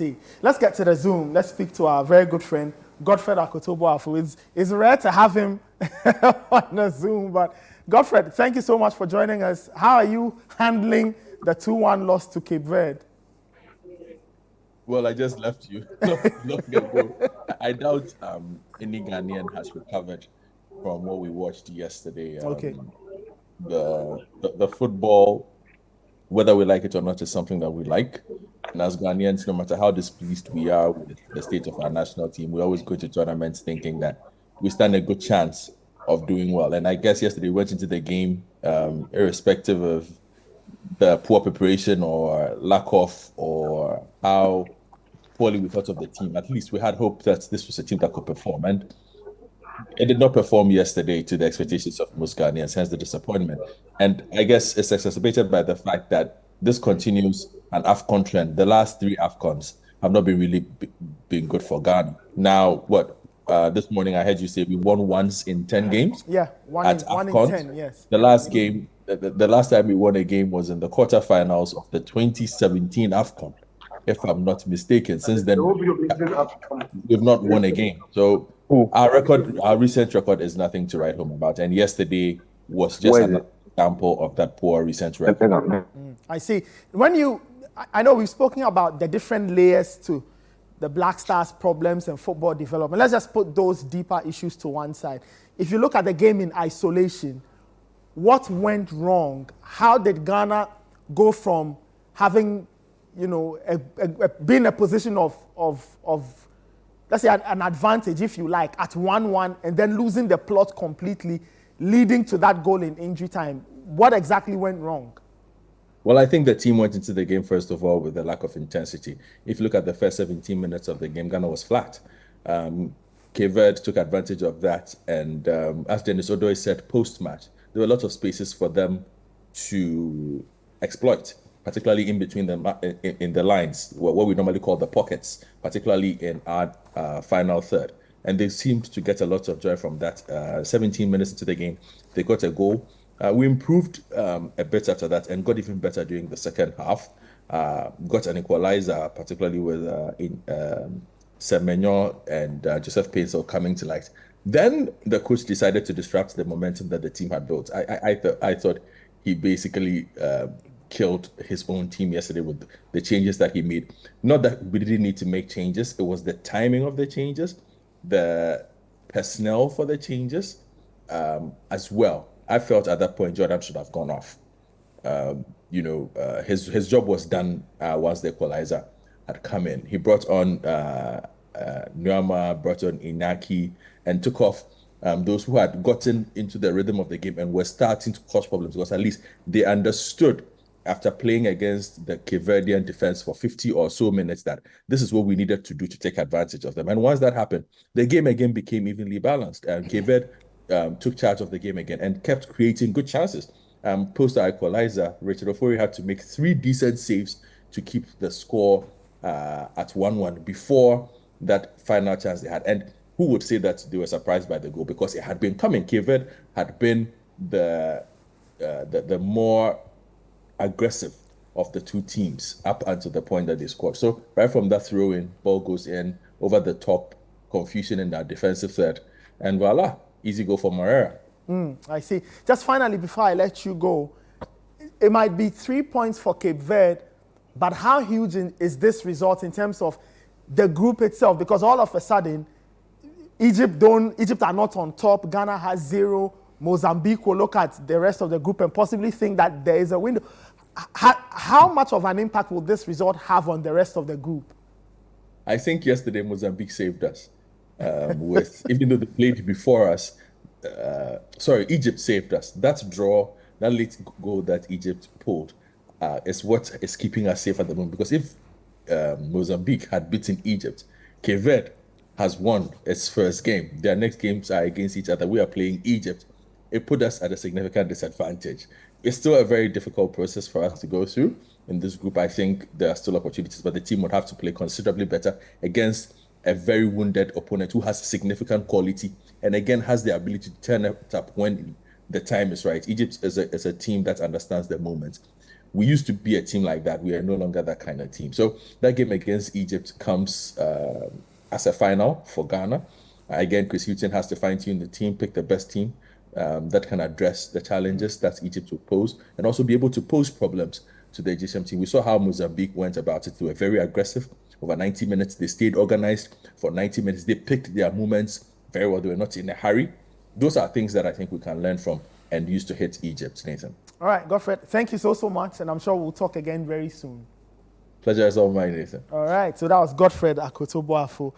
see. Let's get to the Zoom. Let's speak to our very good friend, Godfred Akotobo-Afu. It's rare to have him on the Zoom, but Godfred, thank you so much for joining us. How are you handling the 2-1 loss to Cape Verde? Well, I just left you long ago. I doubt any Ghanaian has recovered from what we watched yesterday. Okay. The football, whether we like it or not, is something that we like. And as Ghanaians, no matter how displeased we are with the state of our national team, we always go to tournaments thinking that we stand a good chance of doing well. And I guess yesterday we went into the game, irrespective of the poor preparation or lack of, or how poorly we thought of the team. At least we had hope that this was a team that could perform. And it did not perform yesterday to the expectations of most Ghanaians, hence the disappointment. And I guess it's exacerbated by the fact that this continues an AFCON trend. The last 3 AFCONs have not been good for Ghana. Now, this morning I heard you say we won once in 10 games. Yeah, one in 10, yes. The last game, the last time we won a game was in the quarterfinals of the 2017 AFCON, if I'm not mistaken. Since then, we've not won a game. So our recent record is nothing to write home about. And yesterday was just an example of that poor recent record. I see. I know we've spoken about the different layers to the Black Stars' problems and football development. Let's just put those deeper issues to one side. If you look at the game in isolation, what went wrong? How did Ghana go from having, being a position of let's say an advantage, if you like, at 1-1, and then losing the plot completely, leading to that goal in injury time? What exactly went wrong? Well, I think the team went into the game, first of all, with a lack of intensity. If you look at the first 17 minutes of the game, Ghana was flat. Cape Verde took advantage of that. And as Dennis Odoye said post-match, there were a lot of spaces for them to exploit, particularly in between them in the lines, what we normally call the pockets, particularly in our final third. And they seemed to get a lot of joy from that. 17 minutes into the game, they got a goal. We improved a bit after that and got even better during the second half. Got an equalizer, particularly with Semenyo and Joseph Painsil coming to light. Then the coach decided to disrupt the momentum that the team had built. I thought he basically killed his own team yesterday with the changes that he made. Not that we didn't need to make changes. It was the timing of the changes, the personnel for the changes as well. I felt at that point Jordan should have gone off. His job was done once the equalizer had come in. He brought on Nuama, brought on Inaki, and took off those who had gotten into the rhythm of the game and were starting to cause problems, because at least they understood after playing against the Cape Verdean defense for 50 or so minutes that this is what we needed to do to take advantage of them. And once that happened, the game again became evenly balanced. And Cape Verde took charge of the game again and kept creating good chances. Post our equalizer, Richard Ofori had to make 3 decent saves to keep the score at 1-1 before that final chance they had. And who would say that they were surprised by the goal? Because it had been coming. Cape Verde had been the more aggressive of the two teams up until the point that they scored. So right from that throw-in, ball goes in, over the top, confusion in that defensive third, and voila, easy goal for Moreira. I see. Just finally, before I let you go, it might be 3 points for Cape Verde, but how huge is this result in terms of the group itself? Because all of a sudden, Egypt are not on top. Ghana has 0. Mozambique will look at the rest of the group and possibly think that there is a window. How much of an impact will this result have on the rest of the group? I think yesterday Mozambique saved us. Even though they played before us, Egypt saved us. That draw, that late goal that Egypt pulled, is what is keeping us safe at the moment. Because if Mozambique had beaten Egypt, Cape Verde has won its first game. Their next games are against each other. We are playing Egypt. It put us at a significant disadvantage. It's still a very difficult process for us to go through in this group. I think there are still opportunities, but the team would have to play considerably better against a very wounded opponent who has significant quality and again has the ability to turn it up when the time is right. Egypt is a team that understands the moment. we used to be a team like that. We are no longer that kind of team. So that game against Egypt comes as a final for Ghana. Again, Chris Hughton has to fine-tune the team, pick the best team that can address the challenges that Egypt will pose, and also be able to pose problems to the Egyptian team. We saw how Mozambique went about it. They were very aggressive. Over 90 minutes, they stayed organized for 90 minutes. They picked their movements very well. They were not in a hurry. Those are things that I think we can learn from and use to hit Egypt, Nathan. All right, Godfred, thank you so much, and I'm sure we'll talk again very soon. Pleasure is all mine, Nathan. All right, so that was Godfred Akoto-Boafo.